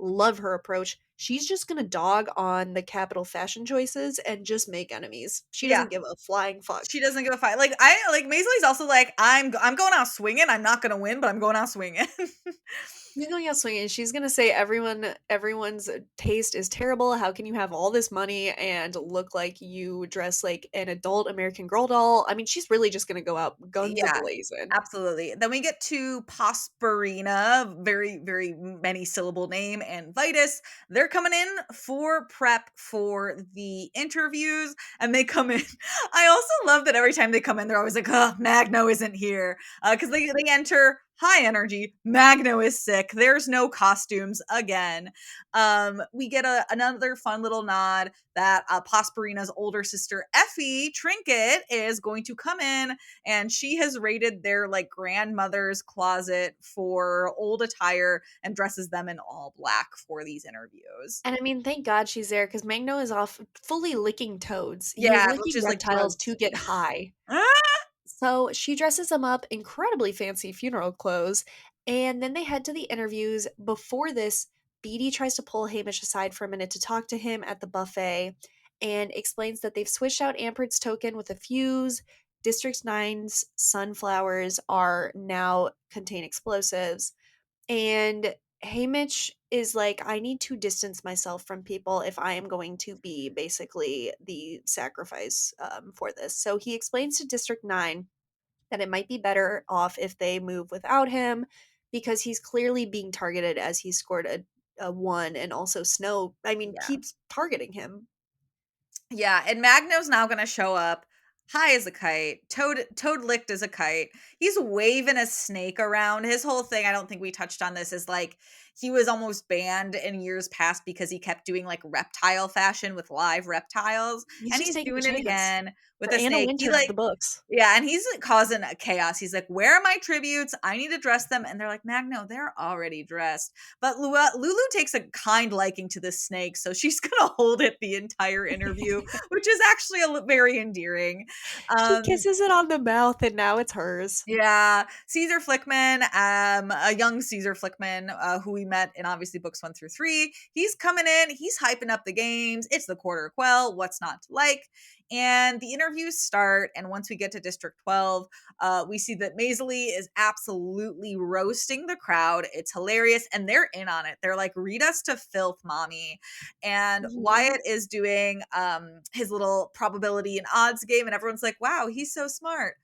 love her approach. She's just gonna dog on the capital fashion choices and just make enemies. She Yeah. doesn't give a flying fuck. She doesn't give a fight. Like I like Maisley's also like I'm going out swinging. I'm not gonna win, but I'm going out swinging. She's going out swinging. She's gonna say everyone's taste is terrible. How can you have all this money and look like you dress like an adult American Girl doll? I mean, she's really just gonna go out guns a Yeah, blazing. absolutely. Then we get to Posperina, very, very many syllable name, and Vitus. They're coming in for prep for the interviews, and they come in. I also love that every time they come in, they're always like, "Oh, Magno isn't here," because they enter high energy. Magno is sick. There's no costumes again. We get another fun little nod that Posperina's older sister Effie Trinket is going to come in, and she has raided their like grandmother's closet for old attire and dresses them in all black for these interviews. And I mean, thank God she's there because Magno is off fully licking toads. He is Yeah, which licking is like reptiles to gross. get high. Ah! So she dresses them up incredibly fancy funeral clothes, and then they head to the interviews. Before this, Beatty tries to pull Hamish aside for a minute to talk to him at the buffet and explains that they've switched out Ampert's token with a fuse. District Nine's sunflowers are now contain explosives. And Haymitch is like, I need to distance myself from people if I am going to be basically the sacrifice for this. So he explains to District 9 that it might be better off if they move without him because he's clearly being targeted as he scored a 1 and also Snow, I mean, Yeah. keeps targeting him. Yeah, and Magno's now gonna show up high as a kite, toad licked as a kite. He's waving a snake around. His whole thing, I don't think we touched on this, is like he was almost banned in years past because he kept doing like reptile fashion with live reptiles, He's and just he's taking a doing it chance again with for a Anna snake. He Wintour of like the books. yeah, and he's causing a chaos. He's like, "Where are my tributes? I need to dress them." And they're like, "Magno, they're already dressed." But Lulu takes a kind liking to this snake, so she's gonna hold it the entire interview, which is actually very endearing. She Um, kisses it on the mouth and now it's hers. yeah, Caesar Flickman, a young Caesar Flickman, who we met in obviously books 1 through 3. He's coming in, he's hyping up the games. It's the quarter quell. What's not to like? And the interviews start. And once we get to District 12, we see that Maisley is absolutely roasting the crowd. It's hilarious, and they're in on it. They're like, "Read us to filth, mommy." And Mhm. Wyatt is doing his little probability and odds game, and everyone's like, "Wow, he's so smart."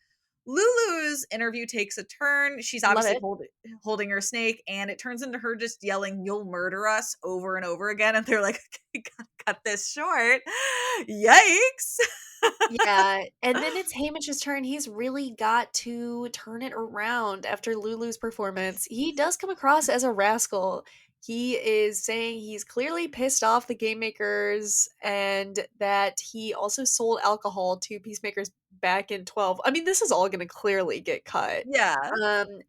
Lulu's interview takes a turn. She's Love obviously it. holding her snake, and it turns into her just yelling, "You'll murder us," over and over again. And they're like, "Okay, cut this short." Yikes. Yeah, and then it's Haymitch's turn. He's really got to turn it around after Lulu's performance. He does come across as a rascal. He is saying he's clearly pissed off the game makers and that he also sold alcohol to peacemakers back in 12. I mean, this is all going to clearly get cut. Yeah.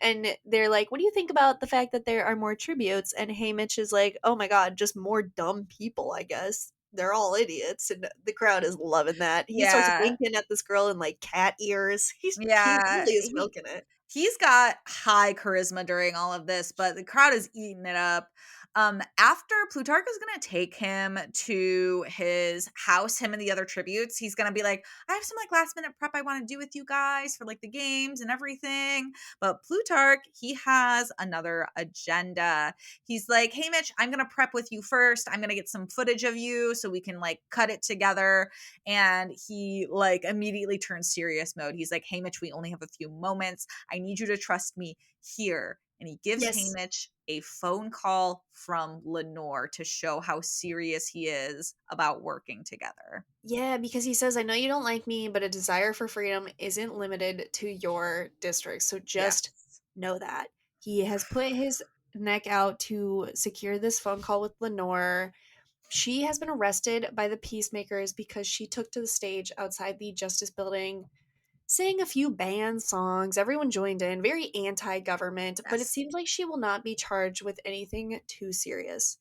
And they're like, "What do you think about the fact that there are more tributes?" And Haymitch is like, "Oh my god, just more dumb people, I guess. They're all idiots." And the crowd is loving that. He starts Yeah. winking at this girl in like cat ears. He Yeah. really is milking it. He's got high charisma during all of this, but the crowd is eating it up. After Plutarch is gonna take him to his house, him and the other tributes, he's gonna be like, "I have some like last minute prep I want to do with you guys for like the games and everything." But Plutarch, he has another agenda. He's like, "Hey Mitch, I'm gonna prep with you first. I'm gonna get some footage of you so we can like cut it together." And he like immediately turns serious mode. He's like, "Hey Mitch, we only have a few moments. I need you to trust me here." And he gives Yes. Haymitch a phone call from Lenore to show how serious he is about working together. Yeah, because he says, "I know you don't like me, but a desire for freedom isn't limited to your district. So just Yes. know that." He has put his neck out to secure this phone call with Lenore. She has been arrested by the peacemakers because she took to the stage outside the Justice Building, sang a few band songs. Everyone joined in, very anti government, but it Yes. seems like she will not be charged with anything too serious.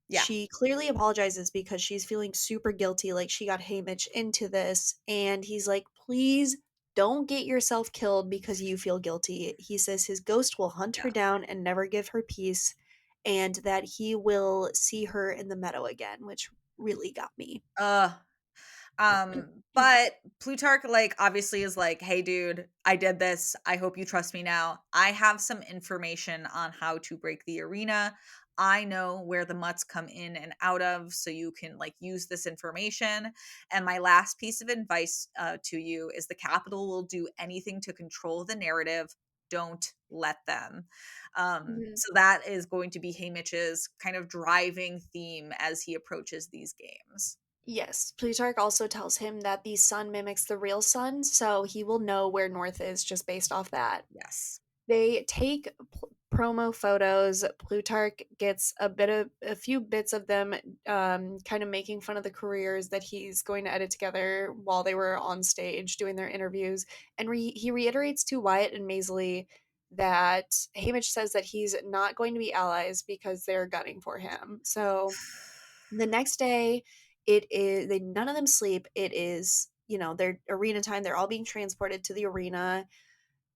Yeah. She clearly apologizes because she's feeling super guilty, like she got Haymitch into this. And he's like, "Please don't get yourself killed because you feel guilty." He says his ghost will hunt her Yeah. down and never give her peace, and that he will see her in the meadow again, which really got me. Uh but Plutarch, like, obviously is like, "Hey, dude, I did this. I hope you trust me now. I have some information on how to break the arena. I know where the mutts come in and out of, so you can like use this information. And my last piece of advice to you is the Capitol will do anything to control the narrative. Don't let them." Mhm. So that is going to be Haymitch's kind of driving theme as he approaches these games. Yes, Plutarch also tells him that the sun mimics the real sun, so he will know where North is just based off that. Yes. They take promo photos. Plutarch gets a few bits of them, kind of making fun of the careers that he's going to edit together while they were on stage doing their interviews. And he reiterates to Wyatt and Maisley that Haymitch says that he's not going to be allies because they're gunning for him. So the next day, it is they none of them sleep. It is, their arena time. They're all being transported to the arena.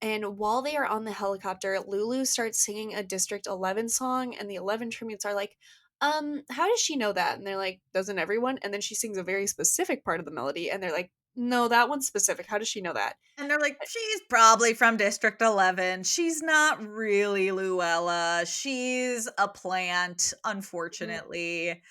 And while they are on the helicopter, Lulu starts singing a District 11 song, and the 11 tributes are like, how does she know that?" And they're like, "Doesn't everyone?" And then she sings a very specific part of the melody, and they're like, "No, that one's specific. How does she know that?" And they're like, "She's probably from District 11. She's not really Luella. She's a plant, Mm, unfortunately."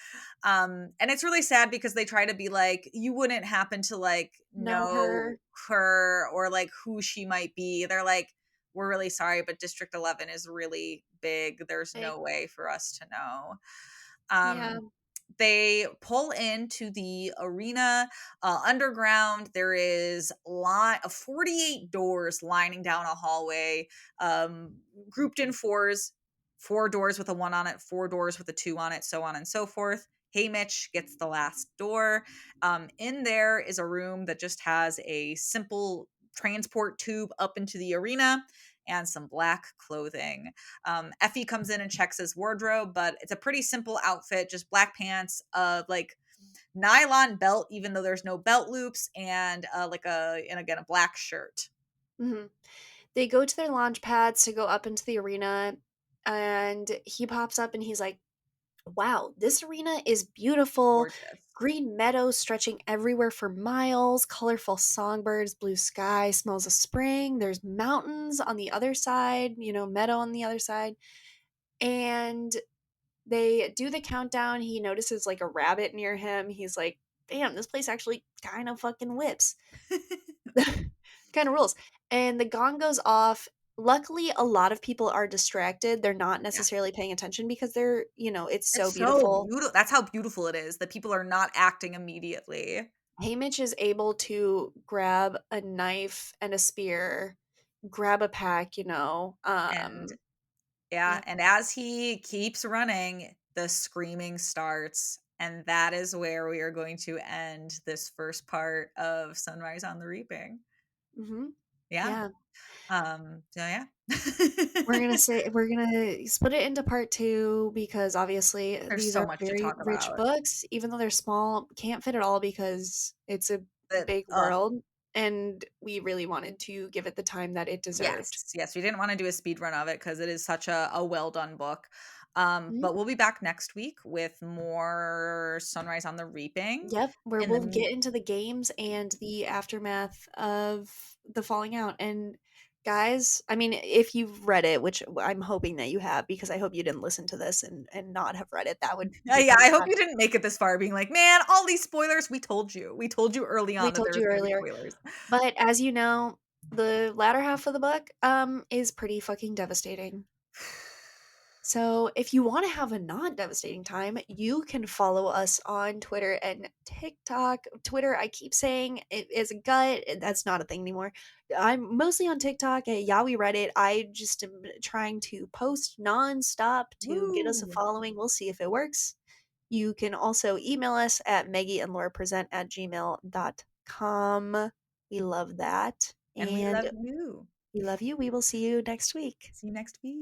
And it's really sad because they try to be like, "You wouldn't happen to like know know her. her or like who she might be." They're like, "We're really sorry, but District 11 is really big. There's Big. no way for us to know." Yeah. Um, they pull into the arena underground. There is line of 48 doors lining down a hallway, grouped in fours. 4 doors with a 1 on it, 4 doors with a 2 on it, so on and so forth. Haymitch gets the last door. In there is a room that just has a simple transport tube up into the arena and some black clothing. Effie comes in and checks his wardrobe, but it's a pretty simple outfit, just black pants, like nylon belt, even though there's no belt loops, and and again a black shirt. Mhm. They go to their launch pads to go up into the arena, and he pops up and he's like, "Wow, this arena is beautiful. Gorgeous. Green meadows stretching everywhere for miles, colorful songbirds, blue sky, smells of spring. There's mountains on the other side, meadow on the other side." And they do the countdown. He notices like a rabbit near him. He's like, "Damn, this place actually kind of fucking whips." Kind of rules. And the gong goes off. Luckily, a lot of people are distracted. They're not Yes. necessarily paying attention because it's so It's so beautiful. beautiful. That's how beautiful it is that people are not acting immediately. Haymitch is able to grab a knife and a spear, grab a pack, And yeah, yeah. and as he keeps running, the screaming starts. And that is where we are going to end this first part of Sunrise on the Reaping. Mhm. Yeah. Yeah. So yeah. We're gonna split it into part 2 because obviously There's these so are much to very talk rich about. books, even though they're small, can't fit it all because it's a But big world, and we really wanted to give it the time that it deserved. yes, yes, we didn't wanna do a speed run of it because it is such a well done book. Mhm. But we'll be back next week with more Sunrise on the Reaping. Yep, where In the we'll m get into the games and the aftermath of the falling out, and guys, I mean, if you've read it, which I'm hoping that you have because I hope you didn't listen to this and not have read it, that would be yeah, kind of I hope sad. you didn't make it this far being like, "Man, all these spoilers, we told you. We told you early We on that told there was you gonna be earlier. spoilers." But as you know, the latter half of the book, is pretty fucking devastating. So if you want to have a non-devastating time, you can follow us on Twitter and TikTok. Twitter, I keep saying it is a gut. That's not a thing anymore. I'm mostly on TikTok at Yaoi Reddit. I just am trying to post nonstop to get us a Woo, following. We'll see if it works. You can also email us at Meggie and Laura present at gmail.com. We love that. and we love And you. we love you. We will see you next week. See you next week.